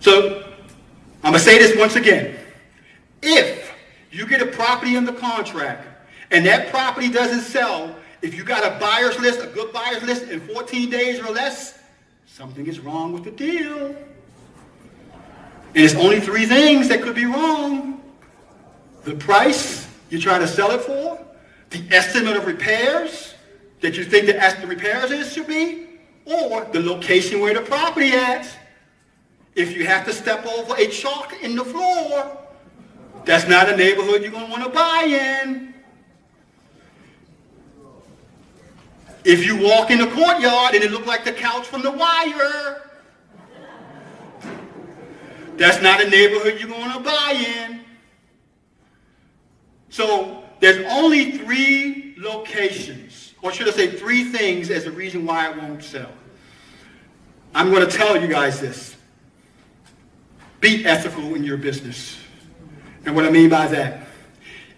So I'm going to say this once again. If you get a property under contract and that property doesn't sell, if you got a buyer's list, a good buyer's list in 14 days or less, something is wrong with the deal. And it's only three things that could be wrong. The price you're trying to sell it for, the estimate of repairs that you think the repairs should be, or the location where the property at. If you have to step over a chalk in the floor, that's not a neighborhood you're going to want to buy in. If you walk in the courtyard and it looks like the couch from The Wire, that's not a neighborhood you're going to buy in. So there's only three locations, or should I say three things as a reason why it won't sell. I'm going to tell you guys this. Be ethical in your business. And what I mean by that,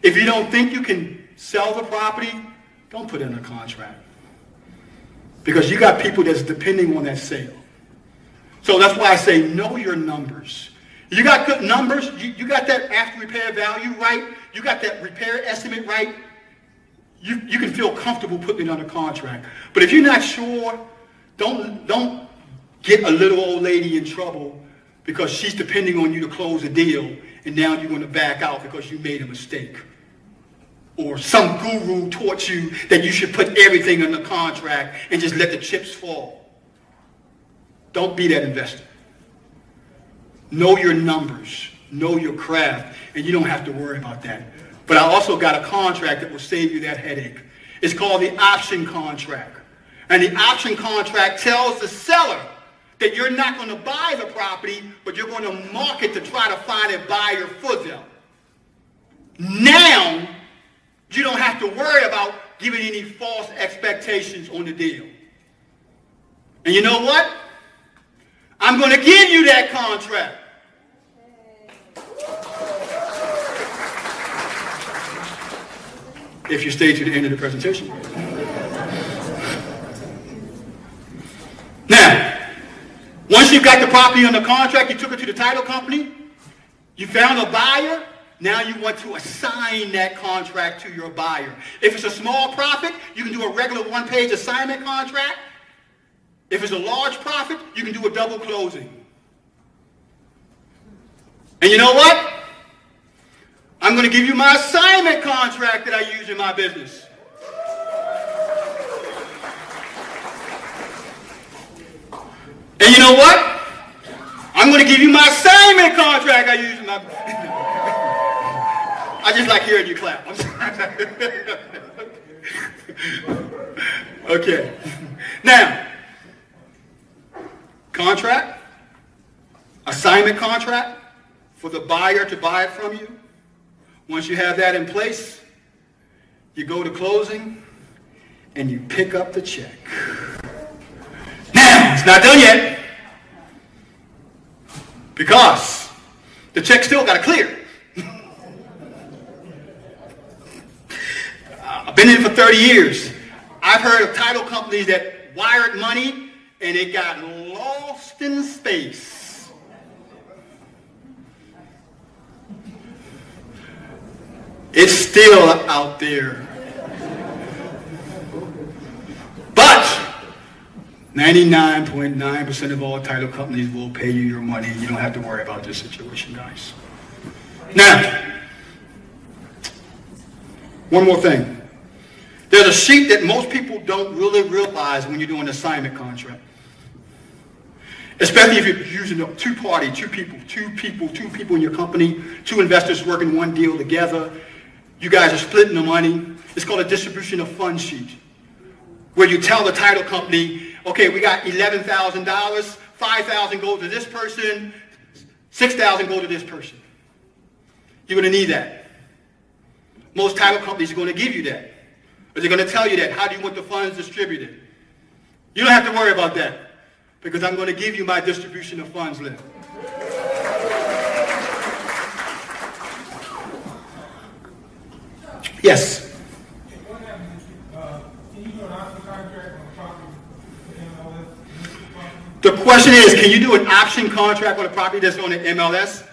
if you don't think you can sell the property, don't put it in a contract. Because you got people that's depending on that sale. So that's why I say know your numbers. You got good numbers, you got that after repair value right, you got that repair estimate right, you can feel comfortable putting it under contract. But if you're not sure, don't get a little old lady in trouble because she's depending on you to close a deal and now you're going to back out because you made a mistake. Or some guru taught you that you should put everything under contract and just let the chips fall. Don't be that investor. Know your numbers, know your craft, and you don't have to worry about that. But I also got a contract that will save you that headache. It's called the option contract. And the option contract tells the seller that you're not going to buy the property, but you're going to market to try to find a buyer for them. Now, you don't have to worry about giving any false expectations on the deal. And you know what? I'm going to give you that contract. If you stay to the end of the presentation. Now, once you've got the property under contract, you took it to the title company, you found a buyer, now you want to assign that contract to your buyer. If it's a small profit, you can do a regular one-page assignment contract. If it's a large profit, you can do a double closing. And you know what? I'm going to give you my assignment contract that I use in my business. And you know what? I'm going to give you my assignment contract I use in my business. I just like hearing you clap. I'm sorry. Okay. Now, contract, assignment contract for the buyer to buy it from you. Once you have that in place, you go to closing and you pick up the check. Now, it's not done yet because the check still got to clear. I've been in it for 30 years. I've heard of title companies that wired money and it got lost in space. It's still out there. But 99.9% of all title companies will pay you your money. You don't have to worry about this situation, guys. Now, one more thing. There's a sheet that most people don't really realize when you're doing an assignment contract. Especially if you're using a two-party, two people in your company, two investors working one deal together. You guys are splitting the money. It's called a distribution of funds sheet, where you tell the title company, okay, we got $11,000, $5,000 goes to this person, $6,000 go to this person. You're going to need that. Most title companies are going to give you that. Or they're going to tell you that. How do you want the funds distributed? You don't have to worry about that, because I'm going to give you my distribution of funds list. Yes. The question is, can you do an option contract on a property that's on the MLS?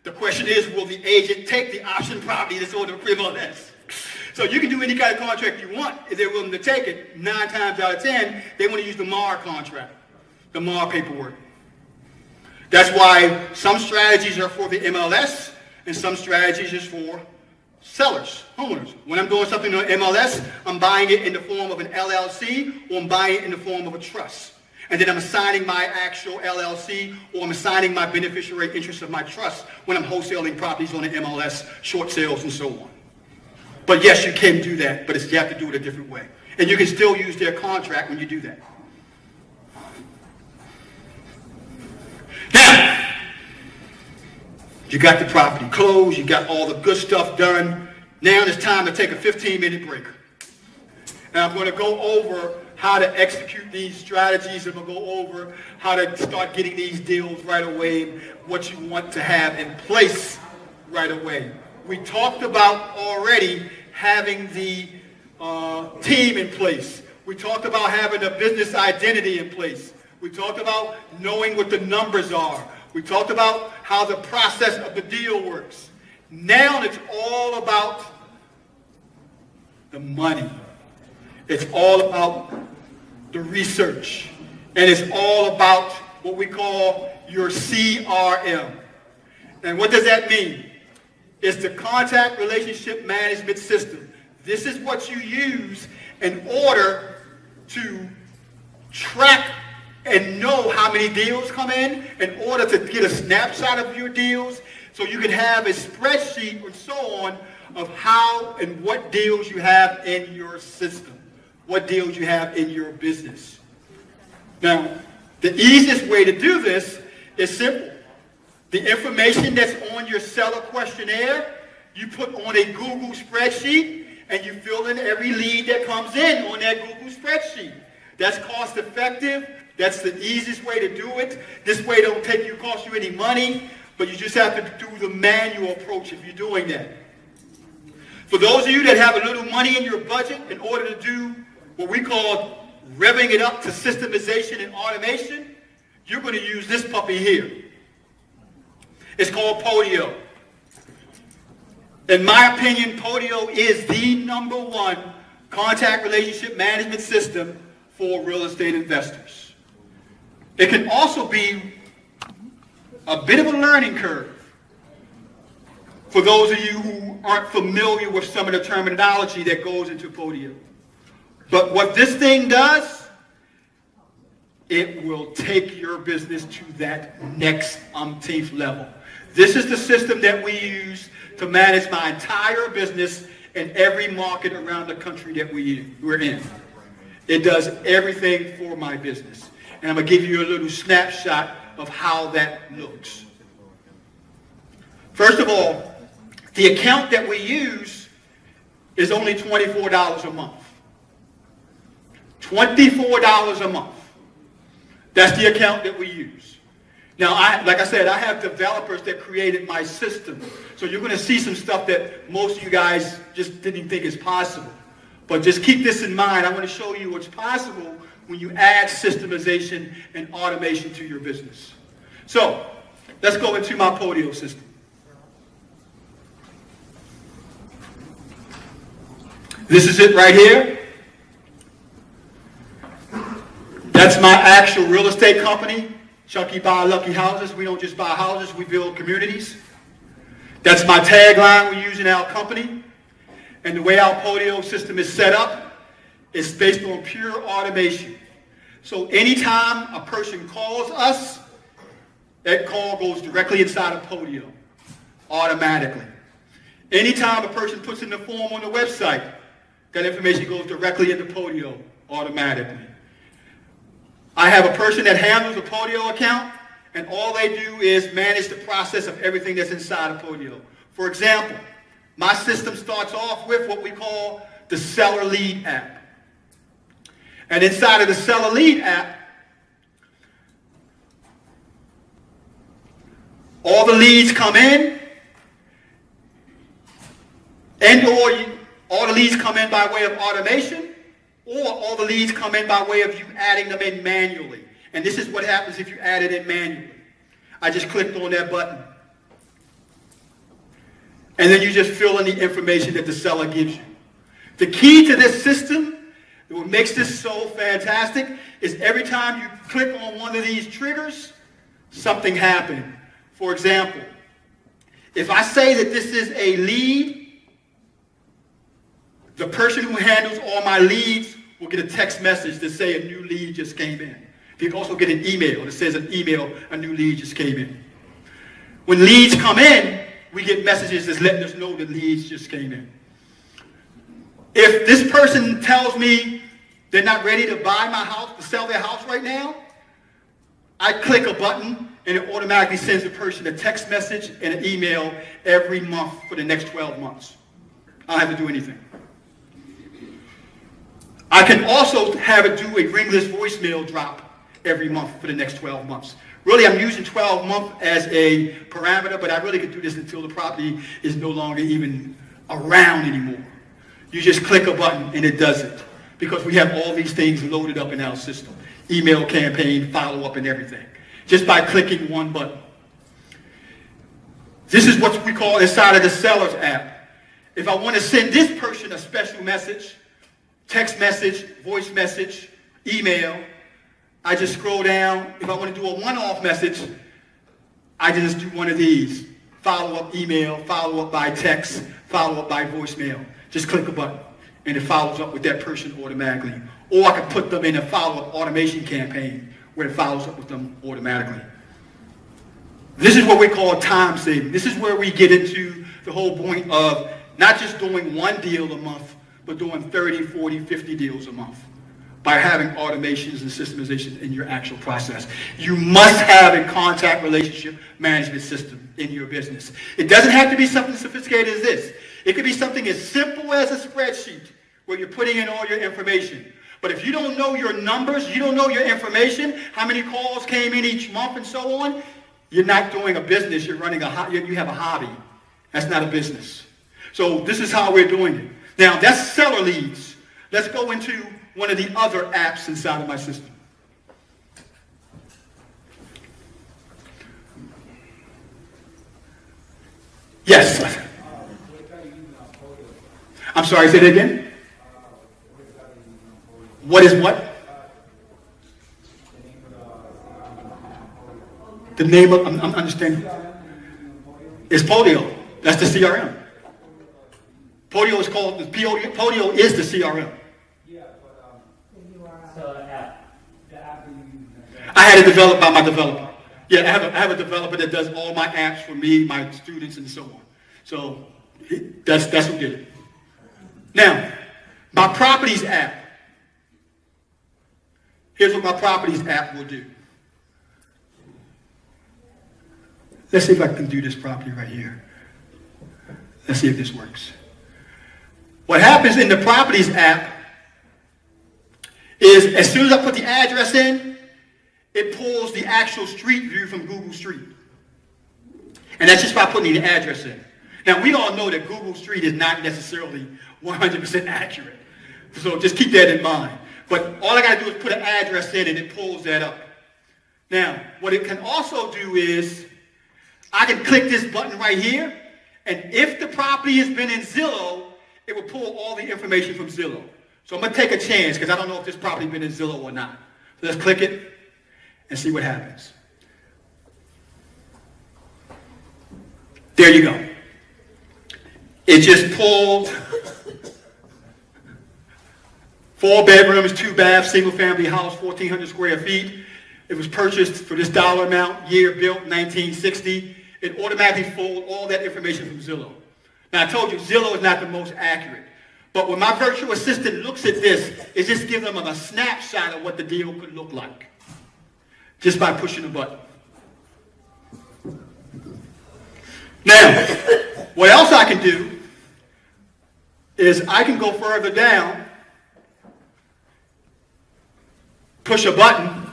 The question is, will the agent take the option property that's on the MLS? So you can do any kind of contract you want if they're willing to take it. 9 times out of 10, they want to use the MAR contract, the MAR paperwork. That's why some strategies are for the MLS and some strategies is for sellers, homeowners. When I'm doing something on MLS, I'm buying it in the form of an LLC or I'm buying it in the form of a trust. And then I'm assigning my actual LLC or I'm assigning my beneficiary interest of my trust when I'm wholesaling properties on the MLS, short sales, and so on. But yes, you can do that, but you have to do it a different way. And you can still use their contract when you do that. Now, you got the property closed, you got all the good stuff done. Now it's time to take a 15-minute break. And I'm going to go over how to execute these strategies. I'm going to go over how to start getting these deals right away, what you want to have in place right away. We talked about already having the team in place. We talked about having a business identity in place. We talked about knowing what the numbers are. We talked about how the process of the deal works. Now it's all about the money. It's all about the research. And it's all about what we call your CRM. And what does that mean? It's the contact relationship management system. This is what you use in order to track and know how many deals come in order to get a snapshot of your deals, so you can have a spreadsheet and so on of how and what deals you have in your system, what deals you have in your business. Now, the easiest way to do this is simple. The information that's on your seller questionnaire, you put on a Google spreadsheet and you fill in every lead that comes in on that Google spreadsheet. That's cost effective. That's the easiest way to do it. This way it don't cost you any money, but you just have to do the manual approach if you're doing that. For those of you that have a little money in your budget, in order to do what we call revving it up to systemization and automation, you're going to use this puppy here. It's called Podio. In my opinion, Podio is the #1 contact relationship management system for real estate investors. It can also be a bit of a learning curve for those of you who aren't familiar with some of the terminology that goes into Podio. But what this thing does, it will take your business to that next umpteenth level. This is the system that we use to manage my entire business in every market around the country that we're in. It does everything for my business. And I'm going to give you a little snapshot of how that looks. First of all, the account that we use is only $24 a month. $24 a month. That's the account that we use. Now, like I said, I have developers that created my system. So you're going to see some stuff that most of you guys just didn't think is possible. But just keep this in mind. I want to show you what's possible when you add systemization and automation to your business. So let's go into my Podio system. This is it right here. That's my actual real estate company, Chunky Buy Lucky Houses. We don't just buy houses, we build communities. That's my tagline we use in our company. And the way our Podio system is set up is based on pure automation. So anytime a person calls us, that call goes directly inside of Podio, automatically. Anytime a person puts in the form on the website, that information goes directly into Podio, automatically. I have a person that handles a Podio account, and all they do is manage the process of everything that's inside of Podio. For example, my system starts off with what we call the Seller Lead app. And inside of the Seller Lead app, all the leads come in, and/or all the leads come in by way of automation, or all the leads come in by way of you adding them in manually. And this is what happens if you add it in manually. I just clicked on that button. And then you just fill in the information that the seller gives you. The key to this system, what makes this so fantastic, is every time you click on one of these triggers, something happened. For example, if I say that this is a lead, the person who handles all my leads will get a text message to say a new lead just came in. You can also get an email that says a new lead just came in. When leads come in, we get messages that's letting us know that leads just came in. If this person tells me they're not ready to buy my house, to sell their house right now, I click a button and it automatically sends the person a text message and an email every month for the next 12 months. I don't have to do anything. I can also have it do a ringless voicemail drop every month for the next 12 months. Really, I'm using 12 months as a parameter, but I really could do this until the property is no longer even around anymore. You just click a button and it does it, because we have all these things loaded up in our system. Email campaign, follow-up, and everything. Just by clicking one button. This is what we call inside of the seller's app. If I want to send this person a special message, text message, voice message, email, I just scroll down. If I want to do a one-off message, I just do one of these. Follow-up email, follow-up by text, follow-up by voicemail. Just click a button, and it follows up with that person automatically. Or I can put them in a follow-up automation campaign where it follows up with them automatically. This is what we call time saving. This is where we get into the whole point of not just doing one deal a month, but doing 30, 40, 50 deals a month by having automations and systemization in your actual process. You must have a contact relationship management system in your business. It doesn't have to be something sophisticated as this. It could be something as simple as a spreadsheet where you're putting in all your information. But if you don't know your numbers, you don't know your information, how many calls came in each month and so on, you're not doing a business, you're running you have a hobby. That's not a business. So this is how we're doing it. Now, that's seller leads. Let's go into one of the other apps inside of my system. Yes. I'm sorry, say that again. What is what? The name of, I'm understanding. It's Podio. That's the CRM. Podio is called, Podio is the CRM. I had it developed by my developer. Yeah, I have a developer that does all my apps for me, my students, and so on. So that's who did it. Now, my properties app. Here's what my properties app will do. Let's see if I can do this property right here. Let's see if this works. What happens in the properties app is as soon as I put the address in, it pulls the actual street view from Google Street. And that's just by putting the address in. Now, we all know that Google Street is not necessarily 100% accurate. So just keep that in mind. But all I got to do is put an address in and it pulls that up. Now, what it can also do is I can click this button right here, and if the property has been in Zillow, it will pull all the information from Zillow. So I'm going to take a chance because I don't know if this property has been in Zillow or not. So let's click it and see what happens. There you go. It just pulled 4 bedrooms, 2 baths, single family house, 1,400 square feet. It was purchased for this dollar amount, year built, 1960. It automatically pulled all that information from Zillow. Now I told you, Zillow is not the most accurate. But when my virtual assistant looks at this, it just gives them a snapshot of what the deal could look like. Just by pushing a button. Now, what else I can do is I can go further down, push a button,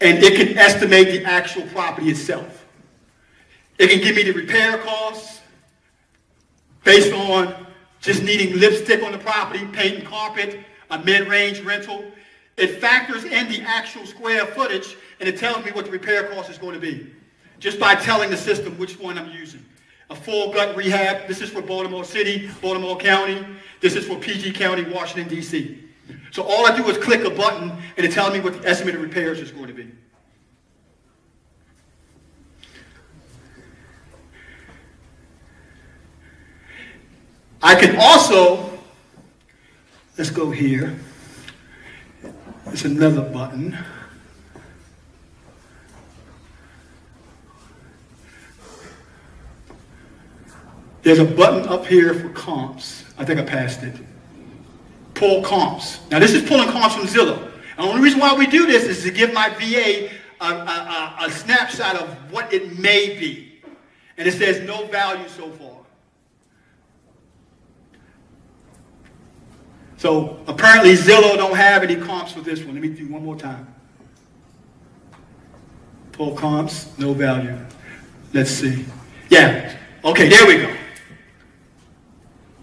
and it can estimate the actual property itself. It can give me the repair costs based on just needing lipstick on the property, paint and carpet, a mid-range rental. It factors in the actual square footage, and it tells me what the repair cost is going to be, just by telling the system which one I'm using. A full gut rehab, this is for Baltimore City, Baltimore County. This is for PG County, Washington, D.C. So all I do is click a button, and it tells me what the estimated repairs is going to be. I can also, let's go here. There's another button. There's a button up here for comps. I think I passed it. Pull comps. Now this is pulling comps from Zillow. And the only reason why we do this is to give my VA a snapshot of what it may be. And it says no value so far. So apparently Zillow don't have any comps for this one. Let me do one more time. Pull comps, no value. Let's see. Yeah, okay, there we go.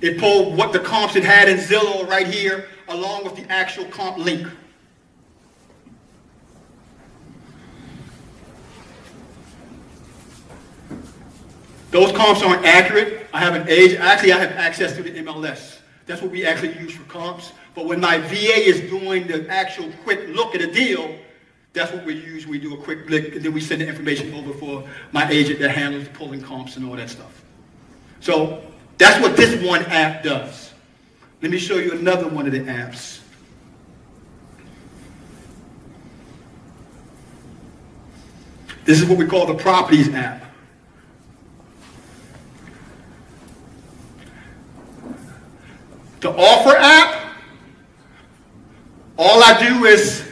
It pulled what the comps it had in Zillow right here, along with the actual comp link. Those comps aren't accurate. I have an age. Actually, I have access to the MLS. That's what we actually use for comps. But when my VA is doing the actual quick look at a deal, that's what we use. We do a quick look, and then we send the information over for my agent that handles pulling comps and all that stuff. So that's what this one app does. Let me show you another one of the apps. This is what we call the Properties app. The Offer app, all I do is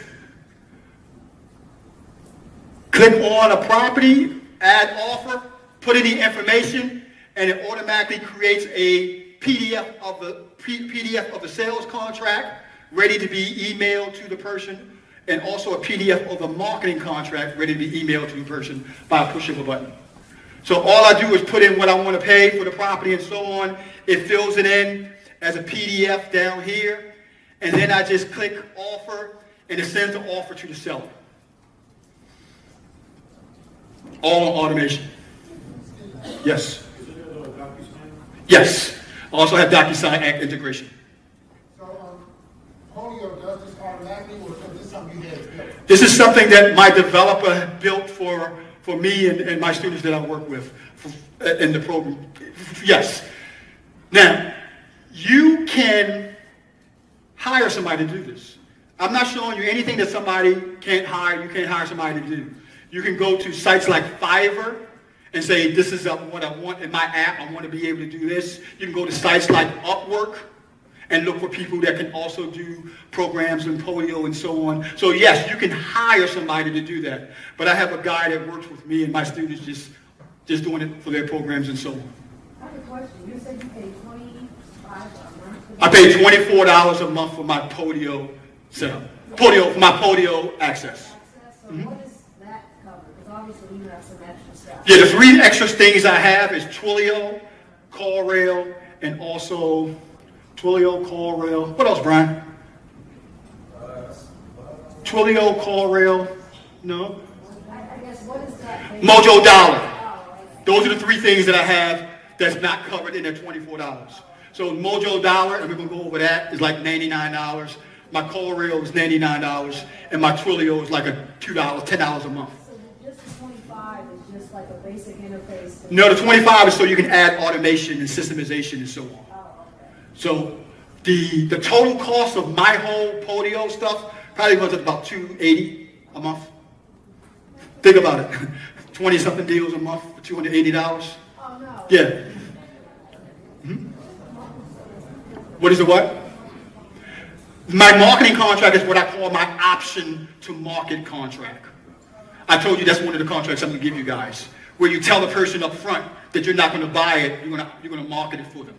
click on a property, add offer, put in the information, and it automatically creates a PDF of the sales contract ready to be emailed to the person, and also a PDF of the marketing contract ready to be emailed to the person by a push of a button. So all I do is put in what I want to pay for the property and so on. It fills it in as a PDF down here, and then I just click offer, and it sends the offer to the seller. All on automation. Yes. Yes. I also have DocuSign Act integration. So, Polio does this automatically, or is this something you had built? This is something that my developer built for me and my students that I work with in the program. Yes. Now, you can hire somebody to do this. I'm not showing you anything that somebody can't hire. You can't hire somebody to do. You can go to sites like Fiverr and say, this is what I want in my app. I want to be able to do this. You can go to sites like Upwork and look for people that can also do programs and Polio and so on. So yes, you can hire somebody to do that. But I have a guy that works with me and my students just doing it for their programs and so on. I have a question. You said you paid $25 a month? I pay $24 a month for my Polio setup. For my Polio access. So what does that cover? Because obviously you have some extra stuff. Yeah, the three extra things I have is Twilio, CallRail, and also Twilio, CallRail. What else, Brian? Twilio, CallRail. No? I guess what is that? Mojo Dollar. Those are the three things that I have that's not covered in that $24. So Mojo Dollar, and we're going to go over that, is like $99. My CallRail is $99, and my Twilio is like a $2, $10 a month. So just the 25 is just like a basic interface? No, the 25 is so you can add automation and systemization and so on. Oh, okay. So the total cost of my whole Polio stuff probably runs at about $280 a month. Think about it. 20-something deals a month for $280. Oh, no. Yeah. Mm-hmm. What is the what? My marketing contract is what I call my option to market contract. I told you that's one of the contracts I'm going to give you guys, where you tell the person up front that you're not going to buy it, you're going to market it for them.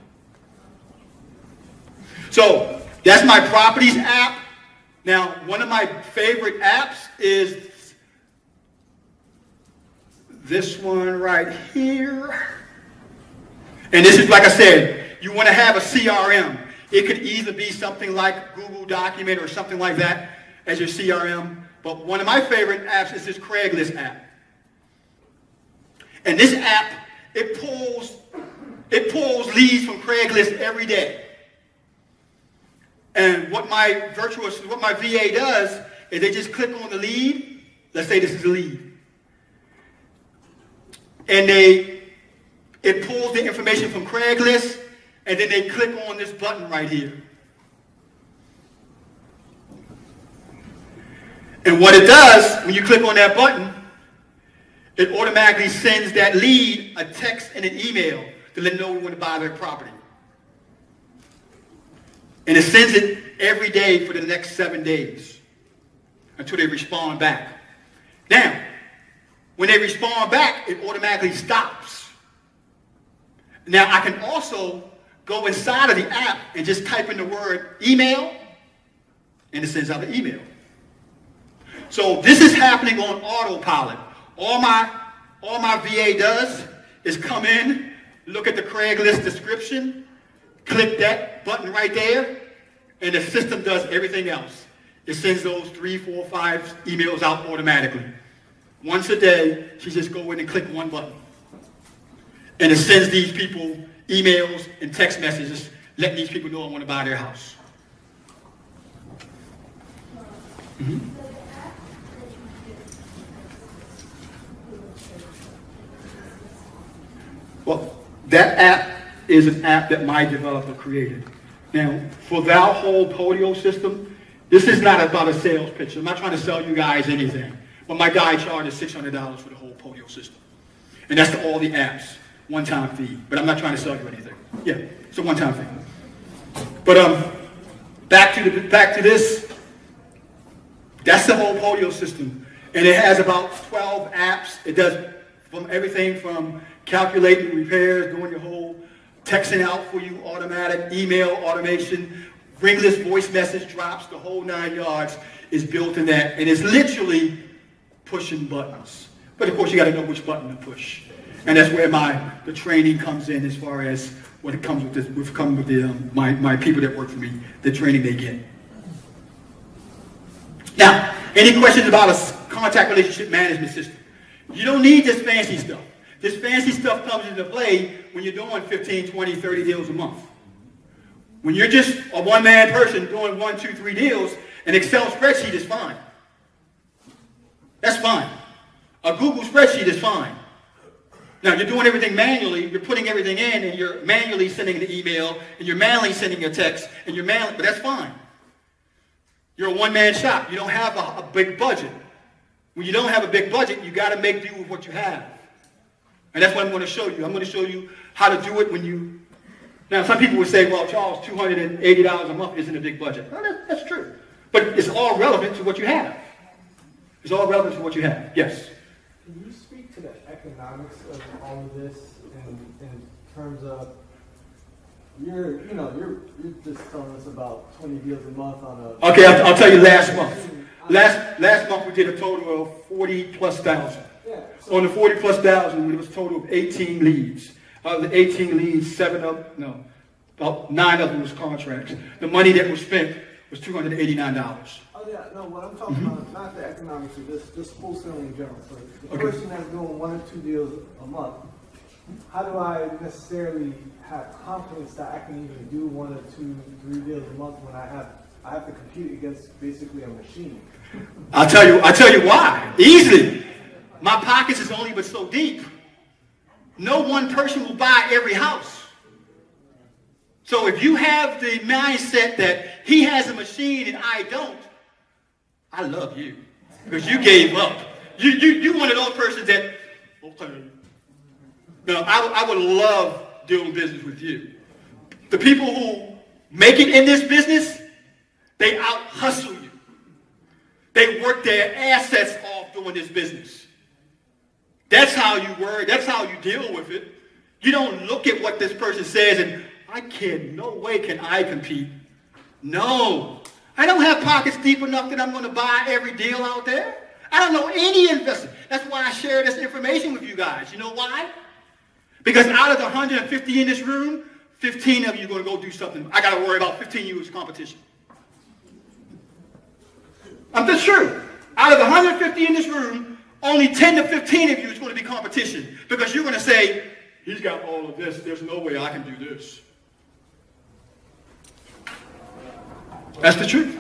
So that's my properties app. Now, one of my favorite apps is this one right here. And this is, like I said, you want to have a CRM. It could either be something like Google Document or something like that. as your CRM, but one of my favorite apps is this Craigslist app. And this app, it pulls leads from Craigslist every day. And what my VA does is they just click on the lead. Let's say this is a lead. And it pulls the information from Craigslist, and then they click on this button right here. And what it does, when you click on that button, it automatically sends that lead a text and an email to let them know we want to buy their property. And it sends it every day for the next 7 days until they respond back. Now, when they respond back, it automatically stops. Now, I can also go inside of the app and just type in the word email, and it sends out the email. So this is happening on autopilot. All my VA does is come in, look at the Craigslist description, click that button right there, and the system does everything else. It sends those 3, 4, 5 emails out automatically. Once a day, she just go in and click one button. And it sends these people emails and text messages letting these people know I want to buy their house. Mm-hmm. Well, that app is an app that my developer created. Now, for that whole Podio system, this is not about a sales pitch. I'm not trying to sell you guys anything. But my guy charges $600 for the whole Podio system. And that's all the apps, one-time fee. But I'm not trying to sell you anything. Yeah, it's a one-time fee. But back to this. That's the whole Podio system. And it has about 12 apps. It does from everything from calculating repairs, doing your whole texting out for you, automatic, email automation, ringless voice message drops, the whole 9 yards is built in that. And it's literally pushing buttons. But of course, you got to know which button to push. And that's where the training comes in as far as what it comes with this, my people that work for me, the training they get. Now, any questions about a contact relationship management system? You don't need this fancy stuff. This fancy stuff comes into play when you're doing 15, 20, 30 deals a month. When you're just a one-man person doing 1, 2, 3 deals, an Excel spreadsheet is fine. That's fine. A Google spreadsheet is fine. Now, you're doing everything manually. You're putting everything in, and you're manually sending the email, and you're manually sending a text, but that's fine. You're a one-man shop. You don't have a big budget. When you don't have a big budget, you got to make do with what you have. And that's what I'm going to show you. I'm going to show you how to do it when you... Now, some people would say, well, Charles, $280 a month isn't a big budget. Well, that's true. But it's all relevant to what you have. It's all relevant to what you have. Yes? Can you speak to the economics of all of this in terms of you're just telling us about 20 deals a month on a... Okay, I'll tell you last month. Last month we did a total of 40,000+. Yeah, On the 40,000+, it was a total of 18 leads. Out of the 18 leads, about 9 of them was contracts. The money that was spent was $289. Oh yeah, no, what I'm talking about, not the economics of this, just wholesaling in general. So the person that's doing 1 or 2 deals a month, how do I necessarily have confidence that I can even do 1 or 2, 3 deals a month when I have to compete against basically a machine? I'll tell you why. Easily. My pockets is only but so deep. No one person will buy every house. So if you have the mindset that he has a machine and I don't, I love you because you gave up. You one of those persons that, okay. No, I would love doing business with you. The people who make it in this business, they out-hustle you. They work their assets off doing this business. That's how you work. That's how you deal with it. You don't look at what this person says and, no way can I compete. No. I don't have pockets deep enough that I'm going to buy every deal out there. I don't know any investor. That's why I share this information with you guys. You know why? Because out of the 150 in this room, 15 of you are going to go do something. I got to worry about 15 of you as competition. I'm just true. Out of the 150 in this room, only 10 to 15 of you is going to be competition because you're going to say, he's got all of this. There's no way I can do this. That's the truth.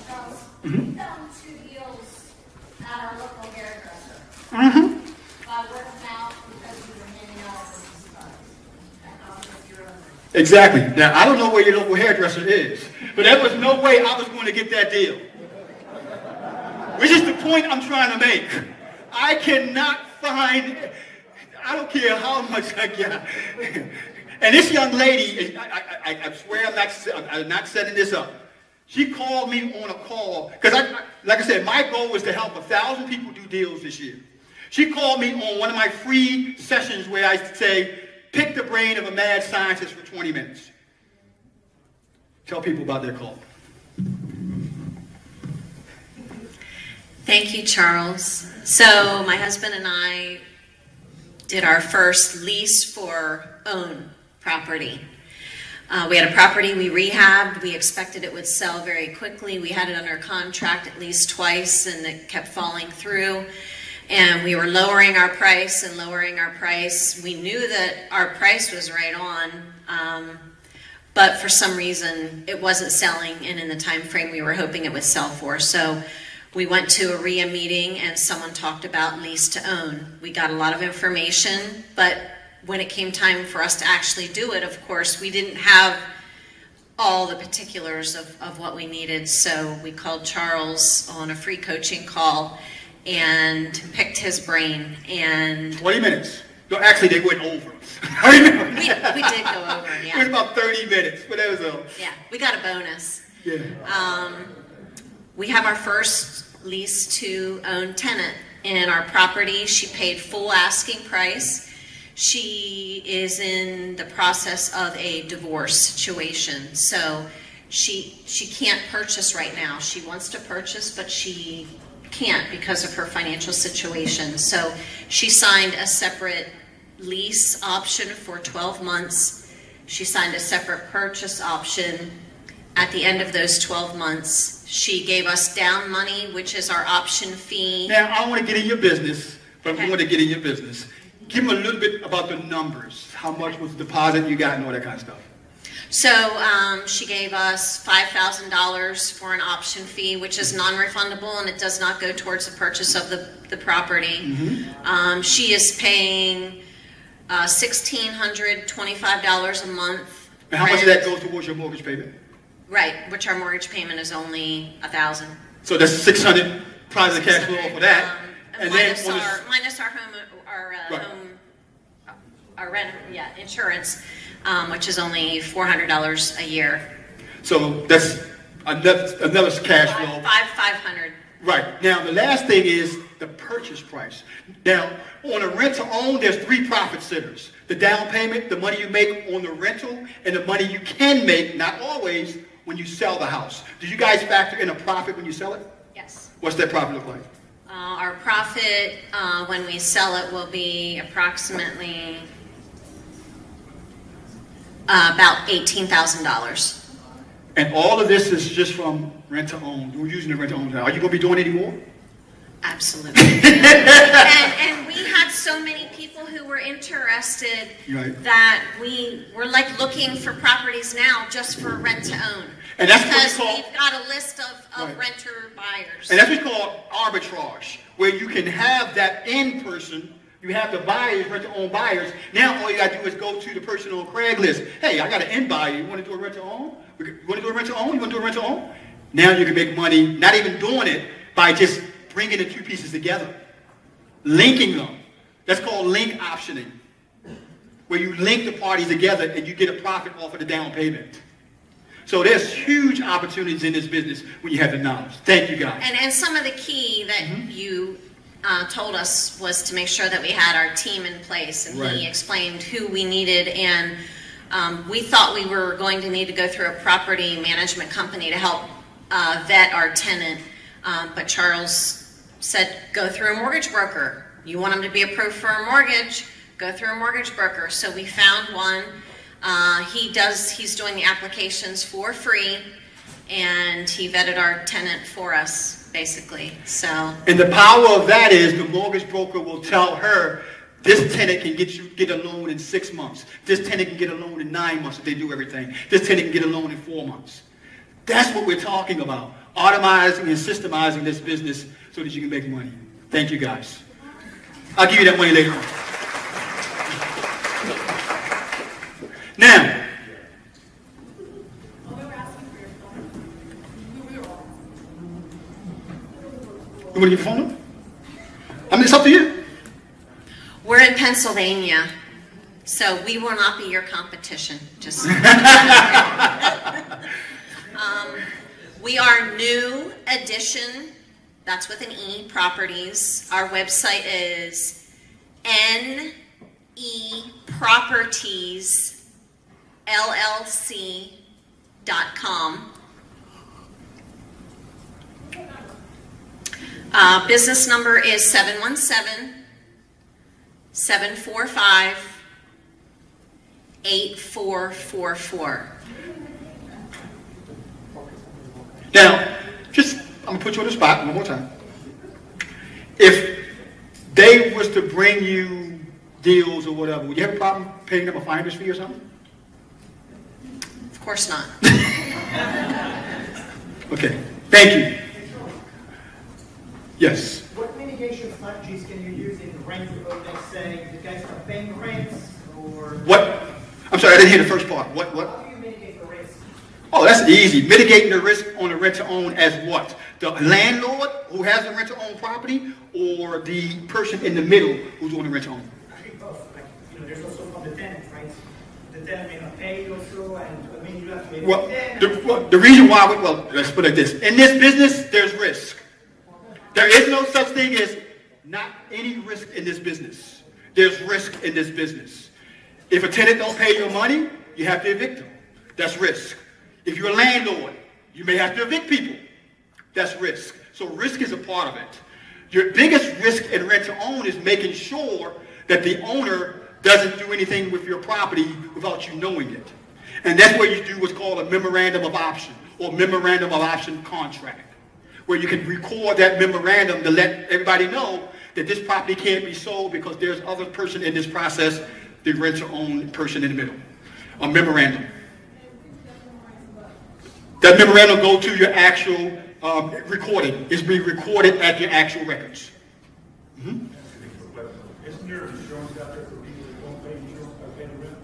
Charles, we found 2 deals at our local hairdresser. Mm-hmm. By word of mouth, because we were handing out our business cards. And I'll get your own. Exactly. Now, I don't know where your local hairdresser is, but there was no way I was going to get that deal. Which is the point I'm trying to make. I cannot find, I don't care how much I get. And this young lady, I swear I'm not setting this up. She called me on a call, because like I said, my goal was to help 1,000 people do deals this year. She called me on one of my free sessions where I say, pick the brain of a mad scientist for 20 minutes. Tell people about their call. Thank you, Charles. So my husband and I did our first lease for own property. We had a property we rehabbed. We expected it would sell very quickly. We had it under contract at least twice, and it kept falling through. And we were lowering our price and lowering our price. We knew that our price was right on, but for some reason it wasn't selling, and in the time frame we were hoping it would sell for. So we went to a RIA meeting and someone talked about lease to own. We got a lot of information, but when it came time for us to actually do it, of course, we didn't have all the particulars of what we needed. So we called Charles on a free coaching call and picked his brain. And 20 minutes. No, actually, they went over. I remember. we did go over, It was yeah. about 30 minutes, but that was all. Yeah, we got a bonus. Yeah. We have our first lease to own tenant in our property. She paid full asking price. She is in the process of a divorce situation. So she can't purchase right now. She wants to purchase, but she can't because of her financial situation. So she signed a separate lease option for 12 months. She signed a separate purchase option. At the end of those 12 months, she gave us down money, which is our option fee. Now, I don't want to get in your business, but Okay. I'm going to get in your business. Give them a little bit about the numbers. How much was the deposit you got and all that kind of stuff. So she gave us $5,000 for an option fee, which is non-refundable, and it does not go towards the purchase of the property. Mm-hmm. She is paying $1,625 a month. And how much of that rent. goes towards your mortgage payment? Right, which our mortgage payment is only $1,000. So that's 600 positive cash flow for that. And then Minus on the- minus our home, Right. our rent, insurance, which is only $400 a year. So that's another cash flow. 500. Right. Now, the last thing is the purchase price. Now, on a rent-to-own, there's 3 profit centers. The down payment, the money you make on the rental, and the money you can make, not always, when you sell the house. Do you guys factor in a profit when you sell it? Yes. What's that profit look like? Our profit when we sell it will be approximately about $18,000. And all of this is just from rent-to-own. We're using the rent-to-own. Are you going to be doing any more? Absolutely. and we had so many people who were interested Right. that we were like looking for properties now just for rent to own. And that's what we because call- we've got a list of Right. renter buyers. And that's what's called arbitrage, where you can have that end person, you have the buyers, rent-to-own buyers. Now all you got to do is go to the person on Craigslist. Hey, I got an end buyer. You want to do a rent-to-own? You want to do a rent-to-own? You want to do a rent-to-own? Now you can make money, not even doing it, by just bringing the 2 pieces together, linking them. That's called link optioning, where you link the parties together and you get a profit off of the down payment. So there's huge opportunities in this business when you have the knowledge. Thank you, guys. And some of the key that you told us was to make sure that we had our team in place, and Right. he explained who we needed, and we thought we were going to need to go through a property management company to help vet our tenant, but Charles said go through a mortgage broker. You want them to be approved for a mortgage, go through a mortgage broker. So we found one. He's doing the applications for free, and he vetted our tenant for us, basically. So, And the power of that is the mortgage broker will tell her, this tenant can get a loan in 6 months. This tenant can get a loan in 9 months if they do everything. This tenant can get a loan in 4 months. That's what we're talking about. Automizing and systemizing this business so that you can make money. Thank you, guys. I'll give you that money later on. Now, you want to get your phone number? I mean, it's up to you. we're in Pennsylvania, so we will not be your competition. Just we are New Edition, that's with an E, Properties. Our website is nepropertiesllc.com. Business number is 717-745-8444. Now, I'm going to put you on the spot one more time. If they was to bring you deals or whatever, would you have a problem paying them a finder's fee or something? Of course not. Okay, thank you. Yes. What mitigation strategies can you use in rent, let's say, the guys are paying rents, or What? I'm sorry, I didn't hear the first part. What? how do you mitigate the risk? Oh, that's easy. Mitigating the risk on the rent-to-own as what? The landlord who has the rent-to-own property, or the person in the middle who's on the rent-to-own? I think both. Like, there's also from the tenant, right? The tenant may not pay also, and I mean, you have to Well, mitigate the reason why, let's put it like this. In this business, there's risk. There is no such thing as not any risk in this business. There's risk in this business. If a tenant don't pay your money, you have to evict them. That's risk. If you're a landlord, you may have to evict people. That's risk. So risk is a part of it. Your biggest risk in rent-to-own is making sure that the owner doesn't do anything with your property without you knowing it. And that's where you do what's called a memorandum of option or memorandum of option contract, where you can record that memorandum to let everybody know that this property can't be sold because there's other person in this process, the rent-to-own person in the middle. A memorandum. That memorandum go to your actual recording. It's being recorded at your actual records. Isn't there insurance out there for people that don't pay insurance by paying rent?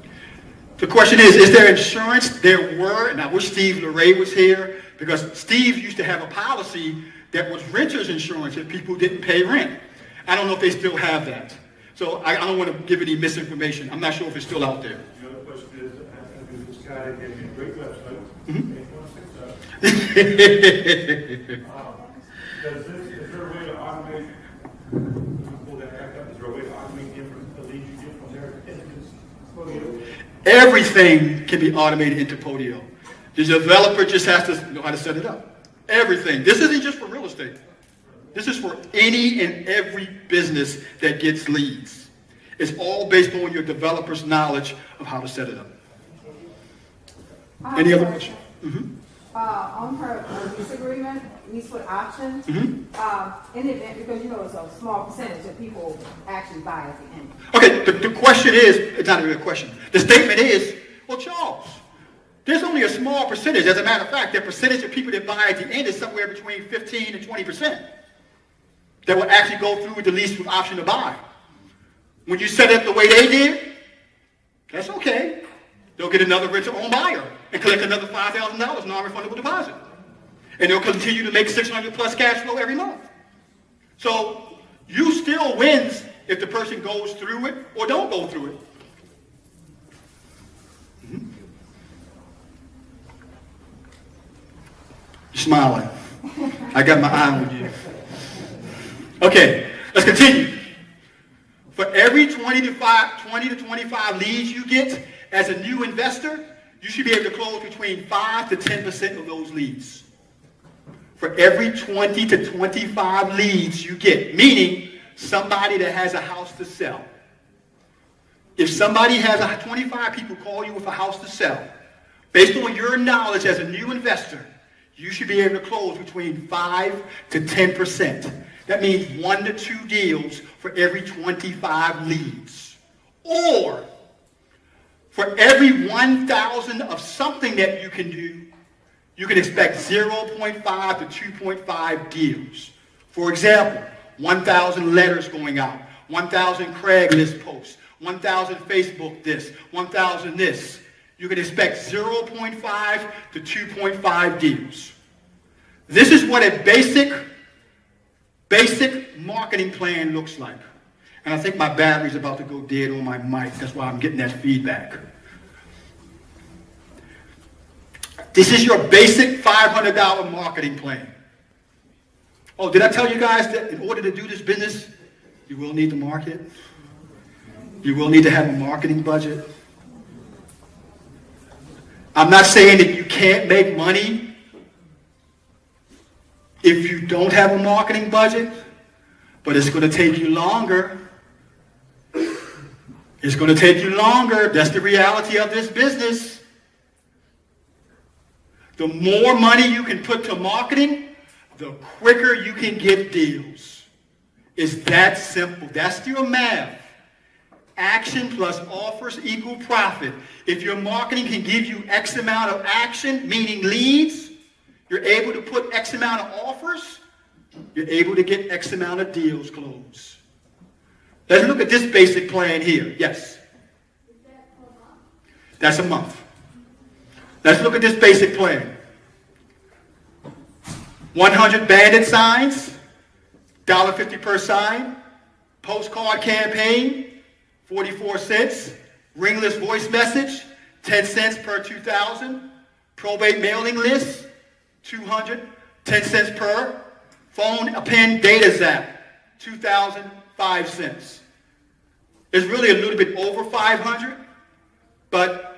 The question is there insurance? There were, and I wish Steve LeRae was here, because Steve used to have a policy that was renter's insurance if people didn't pay rent. I don't know if they still have that. So I don't want to give any misinformation. I'm not sure if it's still out there. The other question is, this guy that gave me a great website, Mhm. 816 is there a way to automate, pull that back up, is there a way to automate the leads you get from there? Everything can be automated into Podio. The developer just has to know how to set it up. Everything. This isn't just for real estate. This is for any and every business that gets leads. It's all based on your developer's knowledge of how to set it up. Any other questions? On her lease agreement, lease with options, in the event, because it's a small percentage of people actually buy at the end. Okay, the question is, it's not really a question. The statement is, well, Charles, there's only a small percentage. As a matter of fact, the percentage of people that buy at the end is somewhere between 15 and 20% that will actually go through the lease with option to buy. When you set it up the way they did, that's okay. They'll get another rent-to-own buyer and collect another $5,000 non-refundable deposit. And they'll continue to make $600 plus cash flow every month. So you still wins if the person goes through it or don't go through it. You're smiling. I got my eye on you. Okay, let's continue. For every 20 to 25 leads you get as a new investor, you should be able to close between 5 to 10% of those leads. For every 20 to 25 leads you get, meaning somebody that has a house to sell. If somebody has 25 people call you with a house to sell, based on your knowledge as a new investor, you should be able to close between 5 to 10%. That means 1 to 2 deals for every 25 leads. Or for every 1,000 of something that you can do, you can expect 0.5 to 2.5 deals. For example, 1,000 letters going out, 1,000 Craigslist posts, 1,000 Facebook this, 1,000 this. You can expect 0.5 to 2.5 deals. This is what a basic marketing plan looks like. And I think my battery's about to go dead on my mic. That's why I'm getting that feedback. This is your basic $500 marketing plan. Oh, did I tell you guys that in order to do this business, you will need to market? You will need to have a marketing budget. I'm not saying that you can't make money if you don't have a marketing budget, but it's going to take you longer. It's going to take you longer. That's the reality of this business. The more money you can put to marketing, the quicker you can get deals. It's that simple. That's your math. Action plus offers equal profit. If your marketing can give you X amount of action, meaning leads, you're able to put X amount of offers, you're able to get X amount of deals closed. Let's look at this basic plan here. Yes? That's a month. Let's look at this basic plan. 100 bandit signs, $1.50 per sign, postcard campaign, 44 cents, ringless voice message, 10 cents per 2,000, probate mailing list, 200, 10 cents per, phone a pen data zap, 2,000, 5 cents. It's really a little bit over 500, but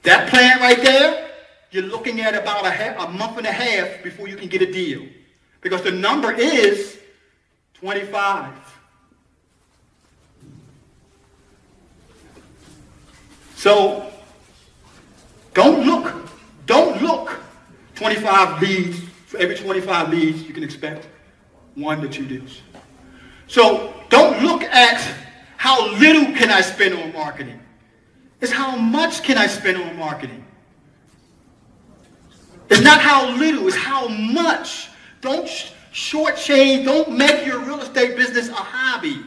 that plan right there, you're looking at about a month and a half before you can get a deal. Because the number is 25. So, don't look. 25 leads, for every 25 leads, you can expect 1 to 2 deals. So, don't look at how little can I spend on marketing. It's how much can I spend on marketing. It's not how little, it's how much. Don't shortchange, don't make your real estate business a hobby.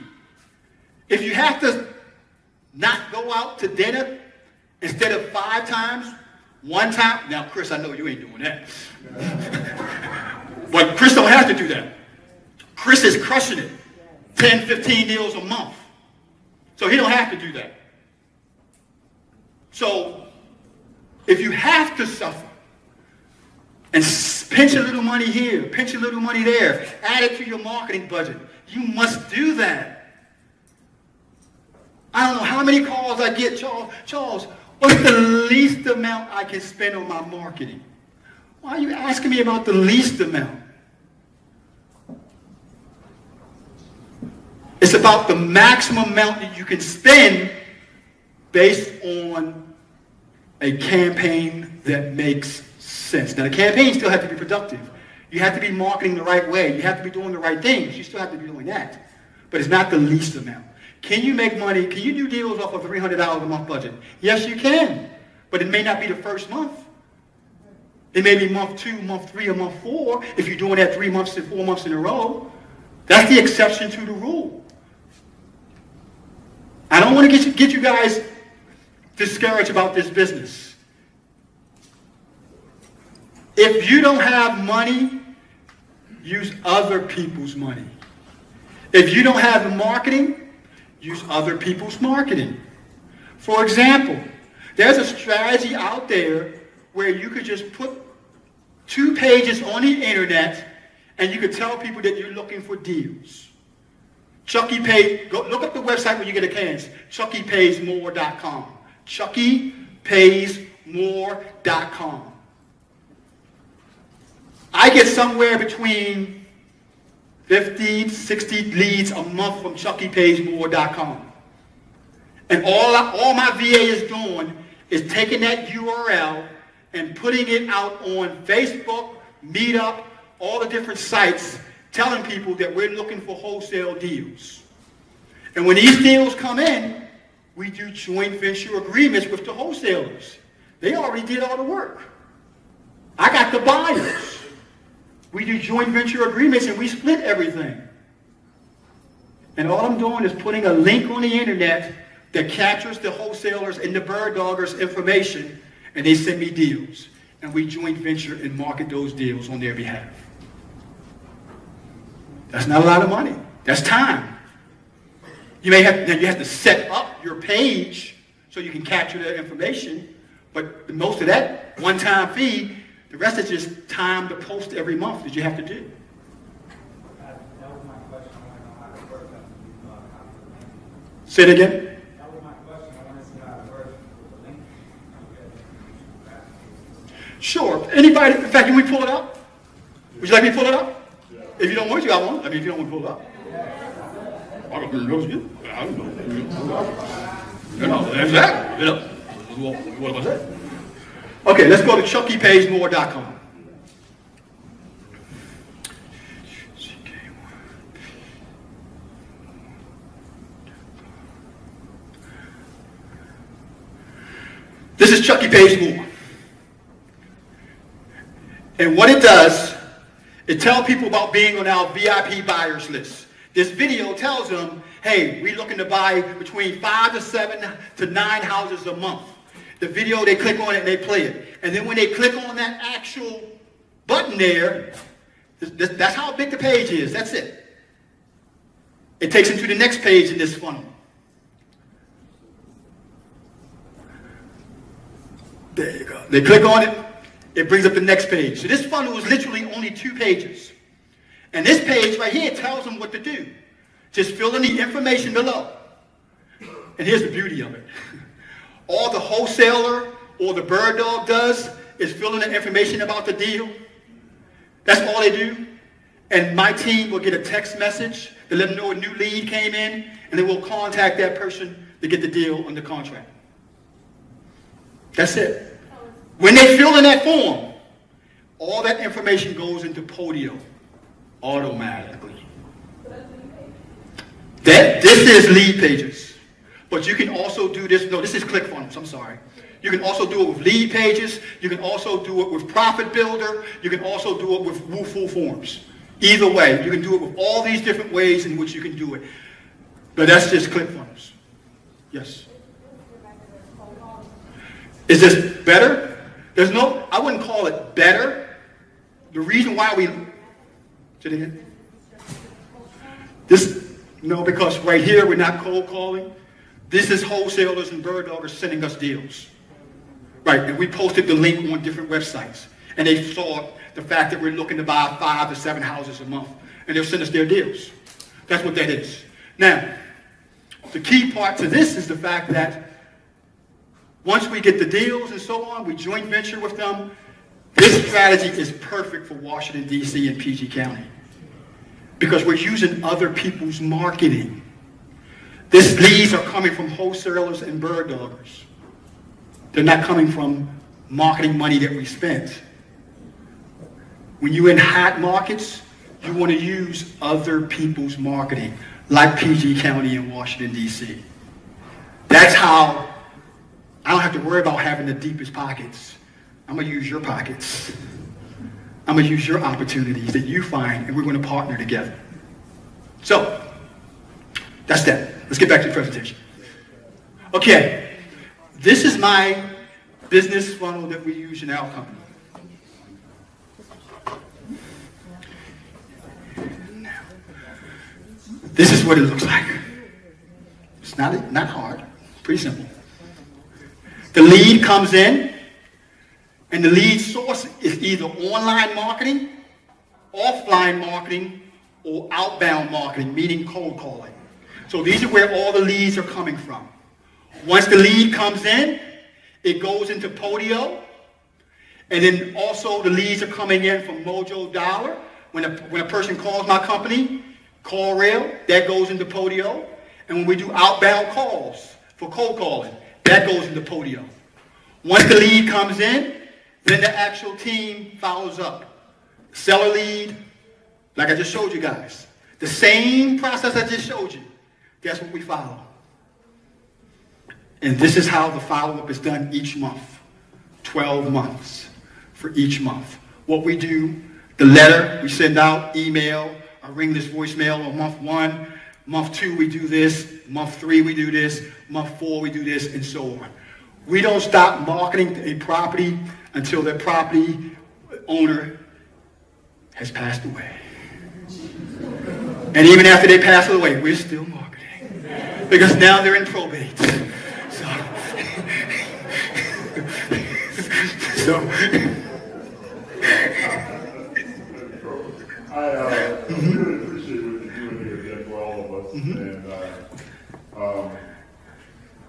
If you have to not go out to dinner instead of 5 times, 1 time. Now, Chris, I know you ain't doing that. But Chris don't have to do that. Chris is crushing it. 10, 15 deals a month. So he don't have to do that. So if you have to suffer and pinch a little money here, pinch a little money there, add it to your marketing budget, you must do that. I don't know how many calls I get, Charles, what's the least amount I can spend on my marketing? Why are you asking me about the least amount? It's about the maximum amount that you can spend based on a campaign that makes sense. Now, the campaign still has to be productive. You have to be marketing the right way. You have to be doing the right things. You still have to be doing that. But it's not the least amount. Can you make money? Can you do deals off of $300 a month budget? Yes, you can. But it may not be the first month. It may be month 2, month 3, or month 4 if you're doing that 3 months and 4 months in a row. That's the exception to the rule. I don't want to get you guys discouraged about this business. If you don't have money, use other people's money. If you don't have marketing, use other people's marketing. For example, there's a strategy out there where you could just put 2 pages on the internet and you could tell people that you're looking for deals. Chucky Pays, go look up the website when you get a chance, chuckypaysmore.com. chuckypaysmore.com. I get somewhere between 50 to 60 leads a month from chuckypaysmore.com. And all my VA is doing is taking that URL and putting it out on Facebook, Meetup, all the different sites, telling people that we're looking for wholesale deals. And when these deals come in, we do joint venture agreements with the wholesalers. They already did all the work. I got the buyers. We do joint venture agreements and we split everything. And all I'm doing is putting a link on the internet that captures the wholesalers and the bird doggers' information, and they send me deals. And we joint venture and market those deals on their behalf. That's not a lot of money. That's time. You have to set up your page so you can capture the information, but most of that one-time fee, the rest is just time to post every month that you have to do. That was my question. I want to know how it works. Say it again. That was my question. I want to see how it works with the link. Sure. Anybody, in fact, can we pull it up? Would you like me to pull it up? If you don't want to, I won't. I mean, if you don't want to pull it up. I don't know. I don't know. You know, exactly. You know, what was that? Okay, let's go to ChuckyPaysMore.com. This is Chucky Pays More. And what it does, it tells people about being on our VIP buyers list. This video tells them, hey, we're looking to buy between 5 to 7 to 9 houses a month. The video, they click on it and they play it. And then when they click on that actual button there, that's how big the page is. That's it. It takes them to the next page in this funnel. There you go. They click on it, it brings up the next page. So this funnel is literally only 2 pages. And this page right here tells them what to do. Just fill in the information below. And here's the beauty of it. All the wholesaler or the bird dog does is fill in the information about the deal. That's all they do. And my team will get a text message to let them know a new lead came in, and then we'll contact that person to get the deal under contract. That's it. When they fill in that form, all that information goes into Podio automatically. This is lead pages. But you can also do this. No, this is ClickFunnels. I'm sorry. You can also do it with lead pages. You can also do it with Profit Builder. You can also do it with Wholesale forms. Either way, you can do it with all these different ways in which you can do it. But that's just ClickFunnels. Yes. Is this better? I wouldn't call it better. The reason why we, say it again? Because right here we're not cold calling. This is wholesalers and bird doggers sending us deals. Right, and we posted the link on different websites. And they saw the fact that we're looking to buy 5 to 7 houses a month. And they'll send us their deals. That's what that is. Now, the key part to this is the fact that once we get the deals and so on, we joint venture with them. This strategy is perfect for Washington, D.C. and PG County. Because we're using other people's marketing. These leads are coming from wholesalers and bird doggers. They're not coming from marketing money that we spent. When you're in hot markets, you want to use other people's marketing, like PG County and Washington, D.C. That's how I don't have to worry about having the deepest pockets. I'm going to use your pockets. I'm going to use your opportunities that you find, and we're going to partner together. So, that's that. Let's get back to the presentation. Okay, this is my business funnel that we use in our company. This is what it looks like. It's not hard, pretty simple. The lead comes in, and the lead source is either online marketing, offline marketing, or outbound marketing, meaning cold calling. So these are where all the leads are coming from. Once the lead comes in, it goes into Podio, and then also the leads are coming in from Mojo Dollar. When a person calls my company, Call Real, that goes into Podio. And when we do outbound calls for cold calling, that goes into Podio. Once the lead comes in, Then the actual team follows up. Seller lead, like I just showed you guys. The same process I just showed you. Guess what we follow? And this is how the follow-up is done each month. 12 months for each month. What we do, the letter we send out, email, or ring this voicemail on month 1. Month 2 we do this. Month 3 we do this. Month 4 we do this, and so on. We don't stop marketing a property until the property owner has passed away. And even after they pass away, we're still marketing. Because now they're in probate. So I really appreciate what you're doing here, Jeff, for all of us. And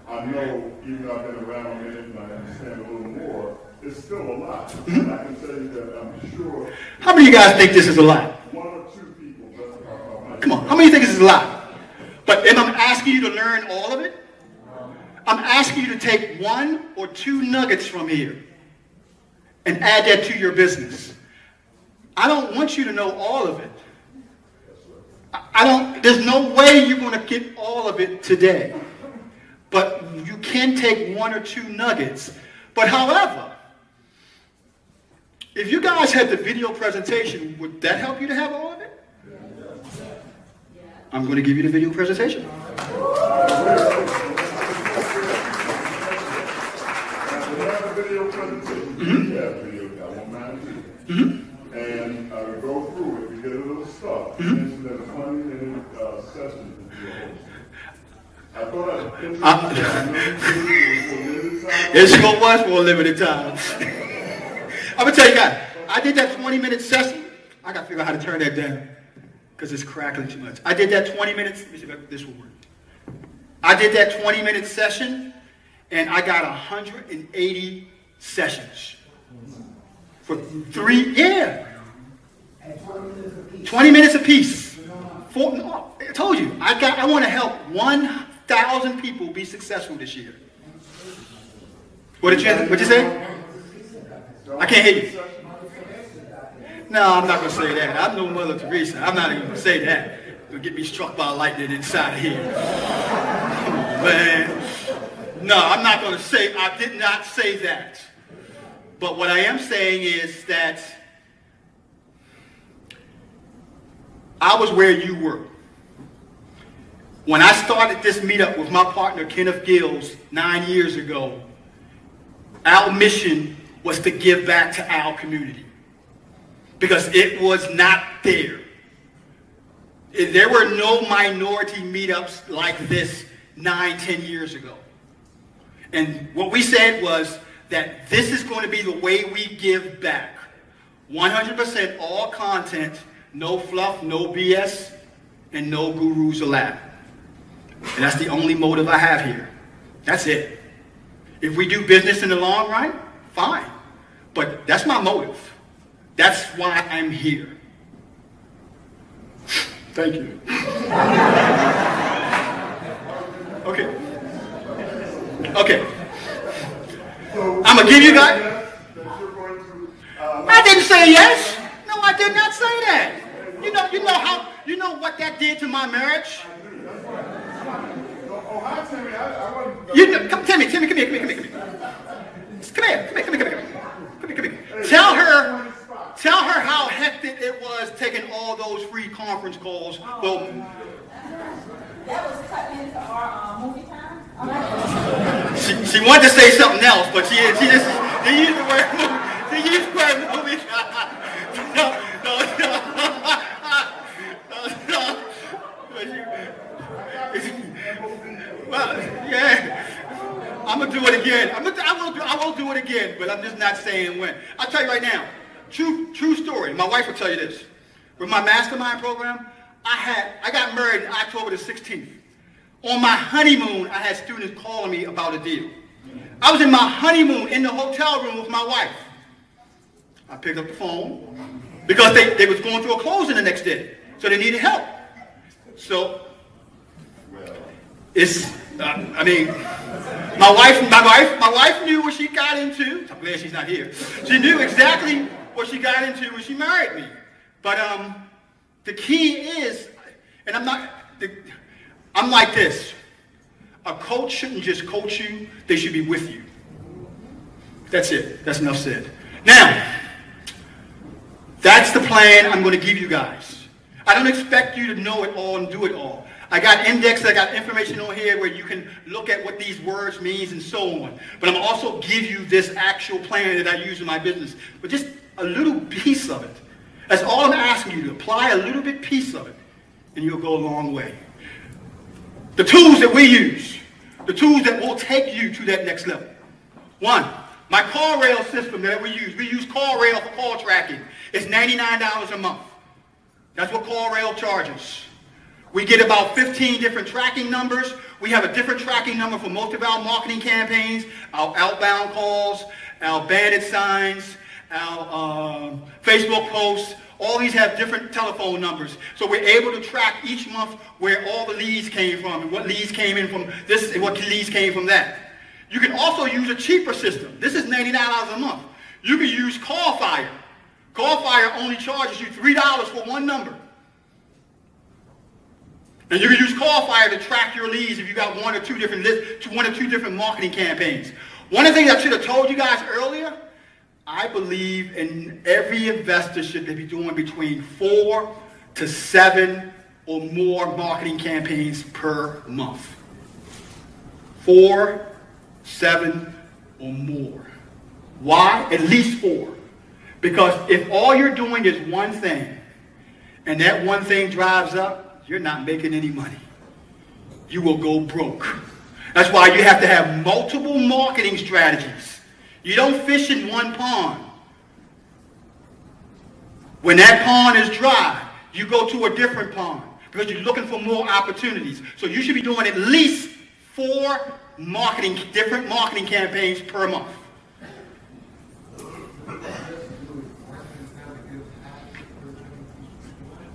I know, even though I've been around a minute and I understand a little more, it's still a lot. And I can tell you that I'm sure. How many of you guys think this is a lot? 1 or 2 people. Come on, how many think this is a lot? But am I asking you to learn all of it? I'm asking you to take 1 or 2 nuggets from here and add that to your business. I don't want you to know all of it. There's no way you're going to get all of it today. But you can take 1 or 2 nuggets. But however, if you guys had the video presentation, would that help you to have all of it? I'm going to give you the video presentation. We have a video presentation. We have video. I won't mind it. And go through it. We get a little stuff. You mentioned that a 20-minute session to be a host. I thought I'd finish it sure was for a limited time. I'm going to tell you guys, I did that 20-minute session. I got to figure out how to turn that down because it's crackling too much. I did that 20 minutes. Let me see if this will work. I did that 20-minute session, and I got 180 sessions. For 3, yeah. 20 minutes apiece. I told you, I want to help 1,000 people be successful this year. What'd you say? I can't hear you. No, I'm not going to say that. I'm no Mother Teresa. I'm not even going to say that. You'll get me struck by lightning inside of here. Come on, man. No, I'm not going to say, I did not say that. But what I am saying is that I was where you were. When I started this meetup with my partner, Kenneth Gills, 9 years ago, our mission was to give back to our community. Because it was not there. There were no minority meetups like this 9, 10 years ago. And what we said was that this is going to be the way we give back. 100% all content, no fluff, no BS, and no gurus allowed. And that's the only motive I have here. That's it. If we do business in the long run, fine. But that's my motive. That's why I'm here. Thank you. Okay. I'm going to give you guys. I didn't say yes. No, I did not say that. You know what that did to my marriage? Timmy, come here. Tell her how hectic it was taking all those free conference calls. Well, that was cut into our movie time. she wanted to say something else, but she used the word movie time. No. Well, yeah. I'm gonna do it again. I will do it again, but I'm just not saying when. I'll tell you right now. True story. My wife will tell you this. With my mastermind program, I got married on October the 16th. On my honeymoon, I had students calling me about a deal. I was in my honeymoon in the hotel room with my wife. I picked up the phone because they was going through a closing the next day, so they needed help. So it's, My wife knew what she got into. I'm glad she's not here. She knew exactly what she got into when she married me. But the key is, and I'm like this. A coach shouldn't just coach you, they should be with you. That's it. That's enough said. Now, that's the plan I'm going to give you guys. I don't expect you to know it all and do it all. I got indexed, I got information on here where you can look at what these words means and so on. But I'm also give you this actual plan that I use in my business. But just a little piece of it. That's all I'm asking you to apply a little bit piece of it, and you'll go a long way. The tools that we use, the tools that will take you to that next level. One, my call rail system that we use call rail for call tracking. It's $99 a month. That's what call rail charges. We get about 15 different tracking numbers. We have a different tracking number for most of our marketing campaigns, our outbound calls, our bandit signs, our Facebook posts. All these have different telephone numbers. So we're able to track each month where all the leads came from and what leads came in from this and what leads came from that. You can also use a cheaper system. This is $99 a month. You can use CallFire. CallFire only charges you $3 for one number. And you can use CallFire to track your leads if you got one or two different marketing campaigns. One of the things I should have told you guys earlier, I believe in every investor should be doing between 4 to 7 or more marketing campaigns per month. 4, 7 or more. Why? At least 4. Because if all you're doing is one thing, and that one thing drives up, you're not making any money. You will go broke. That's why you have to have multiple marketing strategies. You don't fish in one pond. When that pond is dry, you go to a different pond because you're looking for more opportunities. So you should be doing at least 4 different marketing campaigns per month.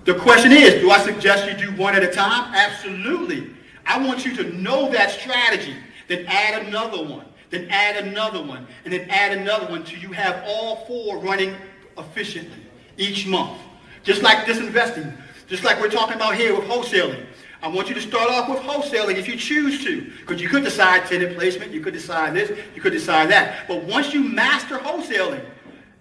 The question is, do I suggest you do one at a time? Absolutely. I want you to know that strategy, then add another one, then add another one, and then add another one till you have all 4 running efficiently each month. Just like disinvesting, just like we're talking about here with wholesaling. I want you to start off with wholesaling if you choose to, because you could decide tenant placement, you could decide this, you could decide that. But once you master wholesaling,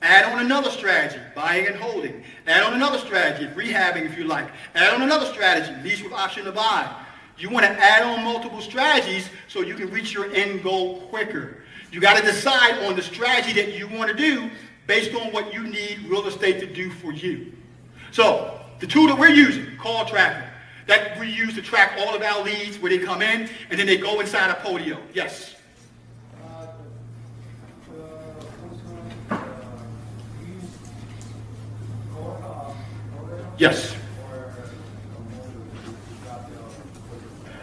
add on another strategy, buying and holding. Add on another strategy, rehabbing if you like. Add on another strategy, lease with option to buy. You want to add on multiple strategies so you can reach your end goal quicker. You got to decide on the strategy that you want to do based on what you need real estate to do for you. So, the tool that we're using, Call Tracker, that we use to track all of our leads where they come in and then they go inside a Podio. Yes? Yes.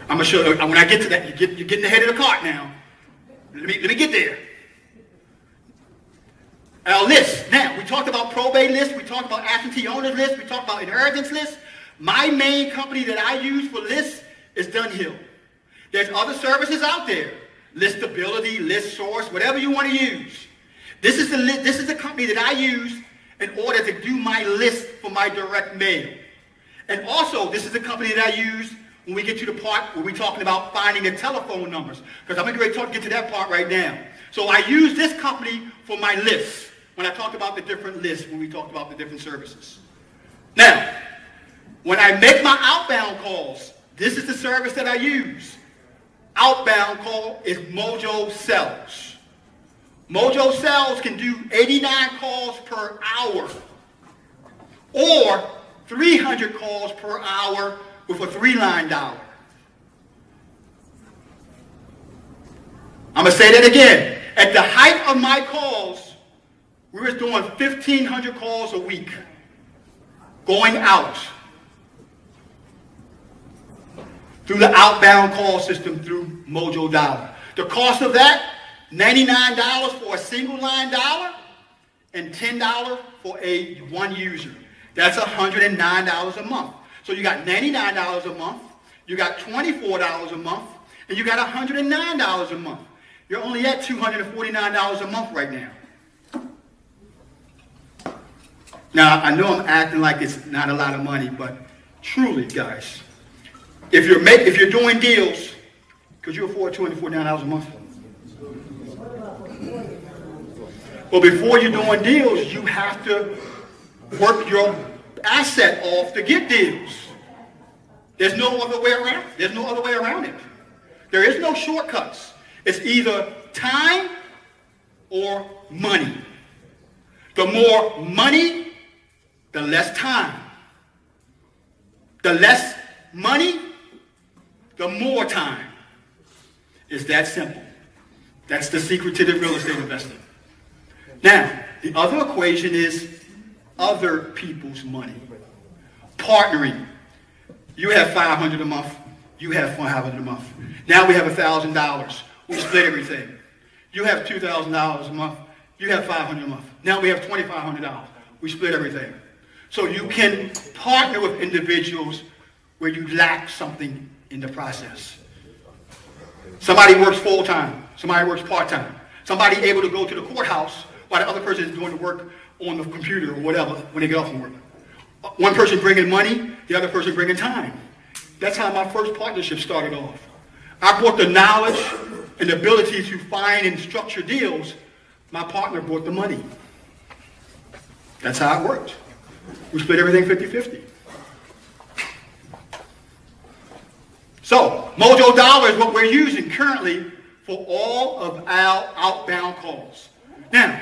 I'm going to show you, when I get to that, you're getting ahead of the cart now. Let me get there. Our list. Now, we talked about probate lists, we talked about absentee owners lists, we talked about inheritance lists. My main company that I use for lists is Dunhill. There's other services out there. Listability, List Source, whatever you want to use. This is the company that I use in order to do my list for my direct mail. And also, this is the company that I use when we get to the part where we're talking about finding the telephone numbers. Because I'm going to get to that part right now. So I use this company for my lists when I talk about the different lists, when we talked about the different services. Now, when I make my outbound calls, this is the service that I use. Outbound call is Mojo Sells. Mojo Sells can do 89 calls per hour or 300 calls per hour with a 3-line dialer. I'm going to say that again. At the height of my calls, we were doing 1,500 calls a week going out through the outbound call system through Mojo Dialer. The cost of that, $99 for a single line dialer and $10 for one user. That's $109 a month. So you got $99 a month, you got $24 a month, and you got $109 a month. You're only at $249 a month right now. Now, I know I'm acting like it's not a lot of money, but truly, guys, if you're doing deals, could you afford $249 a month? Well, before you're doing deals, you have to work your asset off to get deals. There's no other way around. There's no other way around it. There is no shortcuts. It's either time or money. The more money, the less time. The less money, the more time. It's that simple. That's the secret to the real estate investing. Now, the other equation is other people's money. Partnering. You have $500 a month. You have $400 a month. Now we have $1,000. We split everything. You have $2,000 a month. You have $500 a month. Now we have $2,500. We split everything. So you can partner with individuals where you lack something in the process. Somebody works full-time. Somebody works part-time. Somebody able to go to the courthouse while the other person is doing the work on the computer or whatever when they get off from work. One person bringing money, the other person bringing time. That's how my first partnership started off. I brought the knowledge and the ability to find and structure deals. My partner brought the money. That's how it worked. We split everything 50-50. So, Mojo Dollar is what we're using currently for all of our outbound calls. Now,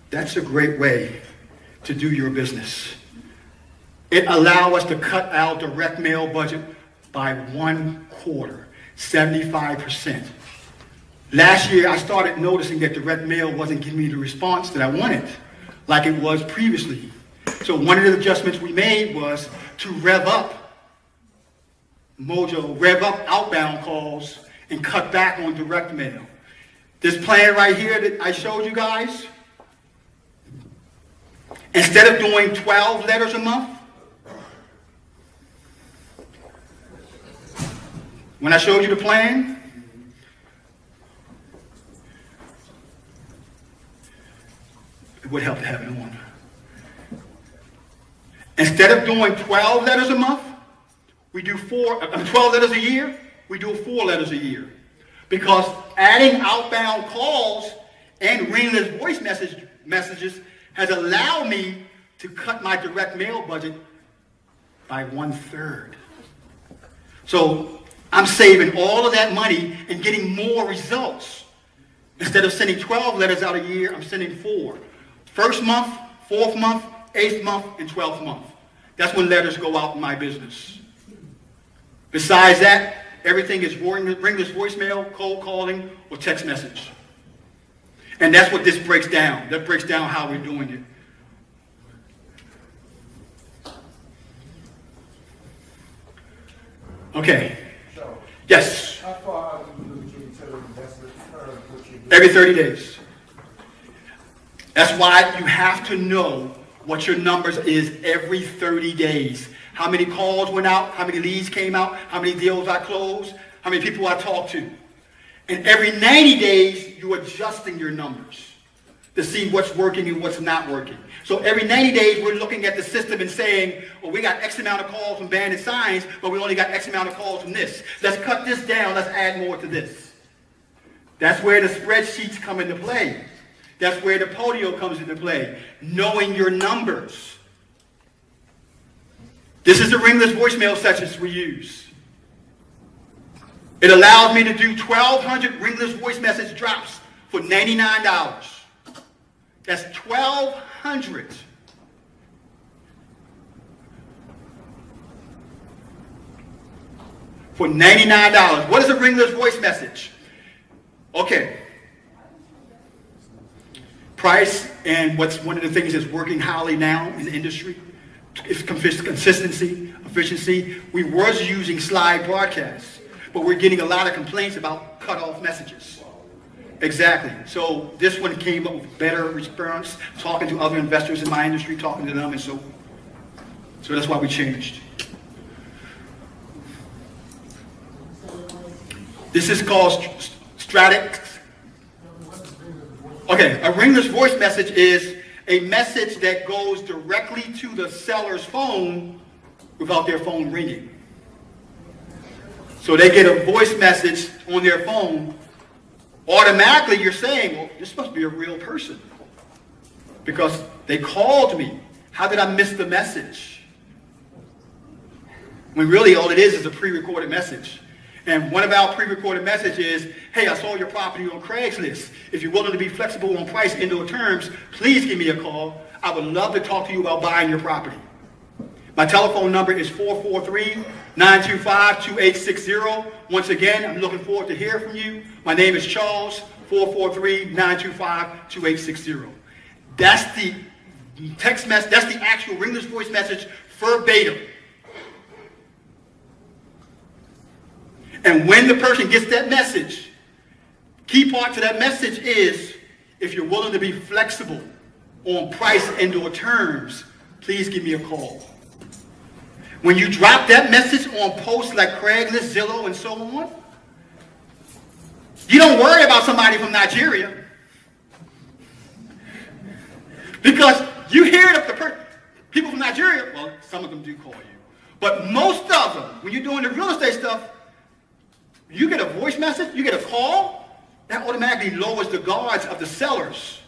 that's a great way to do your business. It allows us to cut our direct mail budget by 1/4, 75%. Last year, I started noticing that direct mail wasn't giving me the response that I wanted, like it was previously. So one of the adjustments we made was to rev up outbound calls and cut back on direct mail. This plan right here that I showed you guys, instead of doing 12 letters a month, when I showed you the plan, it would help to have it on. Instead of doing 12 letters a month, we do 12 letters a year, we do 4 letters a year. Because adding outbound calls and ringless voice messages has allowed me to cut my direct mail budget by 1/3. So I'm saving all of that money and getting more results. Instead of sending 12 letters out a year, I'm sending 4. First month, 4th month, 8th month, and 12th month. That's when letters go out in my business. Besides that, everything is ringless voicemail, cold calling, or text message. And that's what this breaks down. That breaks down how we're doing it. Okay. So, Yes. how far out do you look at your utility investment curve, what you're doing? Every 30 days. That's why you have to know what your numbers is every 30 days. How many calls went out, how many leads came out, how many deals I closed, how many people I talked to. And every 90 days, you're adjusting your numbers to see what's working and what's not working. So every 90 days, we're looking at the system and saying, well, we got X amount of calls from banded signs, but we only got X amount of calls from this. Let's cut this down, let's add more to this. That's where the spreadsheets come into play. That's where the Podio comes into play. Knowing your numbers. This is the ringless voicemail sessions we use. It allows me to do 1,200 ringless voice message drops for $99. That's 1,200. For $99. What is a ringless voice message? Okay. Price, and what's one of the things that's working highly now in the industry is consistency, efficiency. We was using slide broadcasts, but we're getting a lot of complaints about cut-off messages. Exactly. So this one came up with better response, talking to other investors in my industry, talking to them, and so that's why we changed. This is called static. Okay, a ringless voice message is a message that goes directly to the seller's phone without their phone ringing. So they get a voice message on their phone. Automatically, you're saying, well, this must be a real person because they called me. How did I miss the message? When really all it is a pre-recorded message. And one of our pre-recorded messages is, hey, I saw your property on Craigslist. If you're willing to be flexible on price, indoor terms, please give me a call. I would love to talk to you about buying your property. My telephone number is 443-925-2860. Once again, I'm looking forward to hearing from you. My name is Charles, 443-925-2860. That's the text message, that's the actual ringless voice message verbatim. And when the person gets that message, key part to that message is, if you're willing to be flexible on price and/or terms, please give me a call. When you drop that message on posts like Craigslist, Zillow, and so on, you don't worry about somebody from Nigeria. Because you hear it, people from Nigeria, well, some of them do call you. But most of them, when you're doing the real estate stuff, you get a voice message, you get a call, that automatically lowers the guards of the sellers.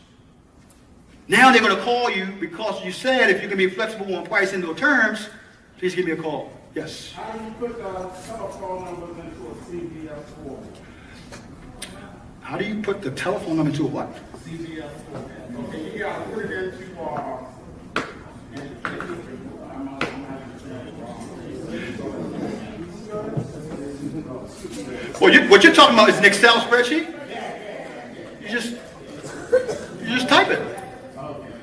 Now they're going to call you because you said if you can be flexible on price and/or terms, please give me a call. Yes? How do you put the telephone numbers into a CVS form? How do you put the telephone number into a what? CVS form. Okay, you gotta put it into Well, what you're talking about is an Excel spreadsheet. You just type it.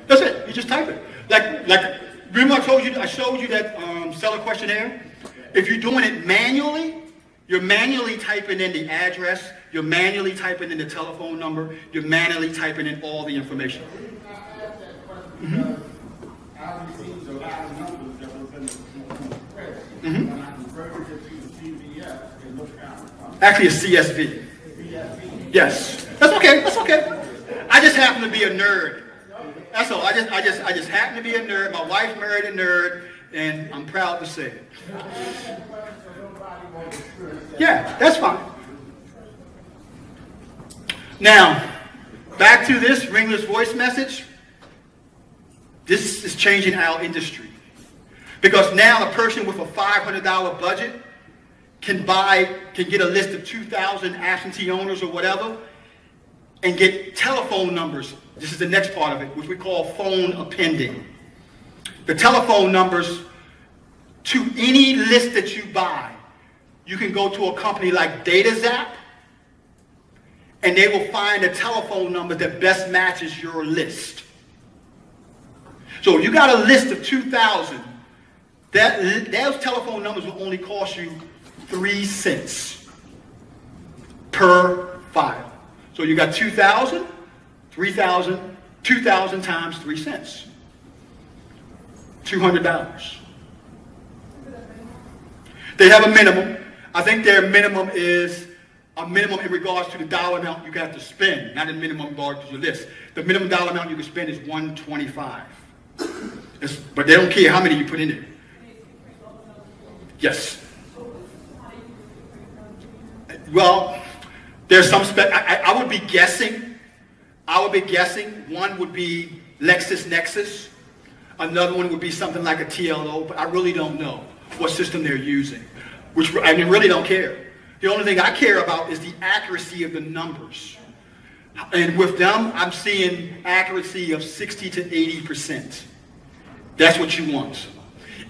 That's it. You just type it. Like remember I showed you that seller questionnaire. If you're doing it manually, you're manually typing in the address. You're manually typing in the telephone number. You're manually typing in all the information. I received a lot of numbers that was in the spreadsheet. When I converted it to the CVS, it looked out. Actually, a CSV. Yes. That's okay. That's okay. I just happen to be a nerd. That's all. I just happen to be a nerd. My wife married a nerd, and I'm proud to say it. Yeah, that's fine. Now, back to this ringless voice message. This is changing our industry. Because now a person with a $500 budget can get a list of 2,000 absentee owners or whatever and get telephone numbers. This is the next part of it, which we call phone appending. The telephone numbers to any list that you buy. You can go to a company like DataZap, and they will find a telephone number that best matches your list. So if you got a list of 2,000, those telephone numbers will only cost you 3 cents per file. So you got 2,000, 3,000, 2,000 times 3 cents. $200. They have a minimum. I think their minimum is a minimum in regards to the dollar amount you got to spend, not a minimum in regards to your list. The minimum dollar amount you can spend is $125. But they don't care how many you put in it. Yes. Well, there's some I would be guessing. One would be LexisNexis. Another one would be something like a TLO, but I really don't know what system they're using. I really don't care. The only thing I care about is the accuracy of the numbers. And with them, I'm seeing accuracy of 60 to 80%. That's what you want.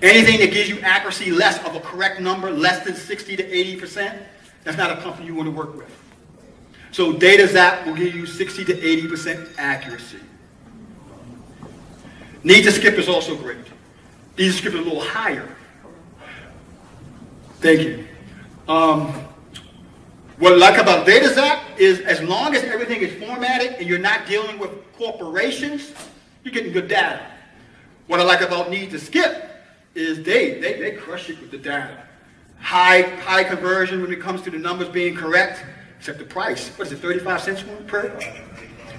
Anything that gives you accuracy less of a correct number, less than 60 to 80%, that's not a company you want to work with. So DataZap will give you 60 to 80% accuracy. Need to skip is also great. Need to skip is a little higher. Thank you. What I like about DataZap is as long as everything is formatted and you're not dealing with corporations, you're getting good data. What I like about Need to Skip is they crush it with the data. high conversion when it comes to the numbers being correct, except the price. What is it, 35 cents per?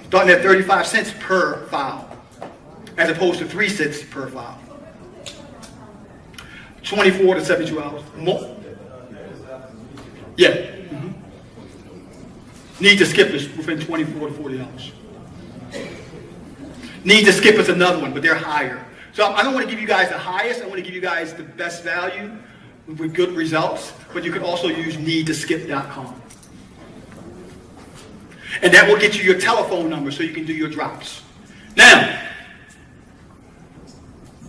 Starting at 35 cents per file, as opposed to 3 cents per file. 24 to 72 hours. More. Yeah. Mm-hmm. Need to skip is within 24 to 40 hours. Need to skip is another one, but they're higher. So I don't want to give you guys the highest. I want to give you guys the best value with good results, but you can also use needtoskip.com. And that will get you your telephone number so you can do your drops. Now,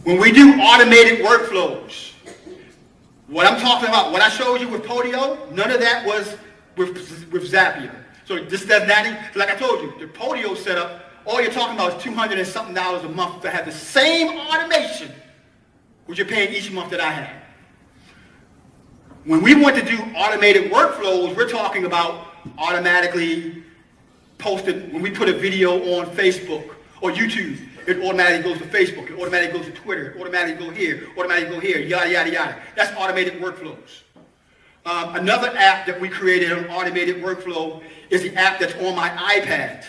when we do automated workflows, what I'm talking about, what I showed you with Podio, none of that was with Zapier. So this does not, like I told you, the Podio setup, all you're talking about is $200 and something a month to have the same automation which you're paying each month that I have. When we want to do automated workflows, we're talking about automatically posted, when we put a video on Facebook or YouTube, it automatically goes to Facebook, it automatically goes to Twitter, it automatically goes here, automatically go here, yada, yada, yada. That's automated workflows. Another app that we created, an automated workflow, is the app that's on my iPad.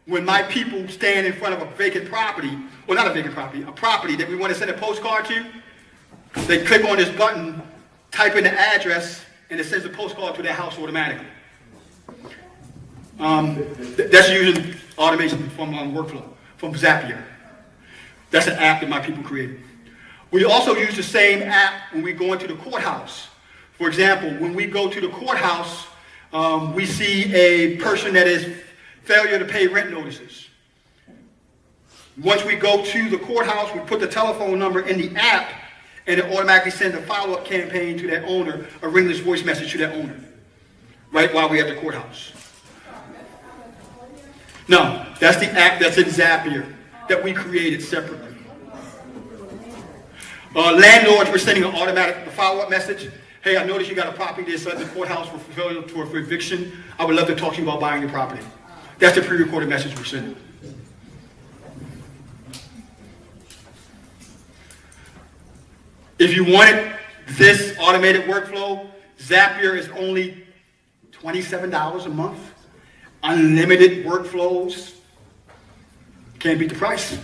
When my people stand in front of a vacant property, well, not a vacant property, a property that we want to send a postcard to, they click on this button, type in the address, and it sends a postcard to their house automatically. That's using automation from workflow, from Zapier. That's an app that my people created. We also use the same app when we go into the courthouse. For example, when we go to the courthouse, we see a person that is failure to pay rent notices. Once we go to the courthouse, we put the telephone number in the app, and it automatically sends a follow-up campaign to that owner, a ringless voice message to that owner, right while we're at the courthouse. No, that's the app that's in Zapier that we created separately. Landlords, we're sending an automatic follow-up message. Hey, I noticed you got a property that's at the courthouse for eviction. I would love to talk to you about buying your property. That's the pre-recorded message we're sending. If you wanted this automated workflow, Zapier is only $27 a month. Unlimited workflows. Can't beat the price.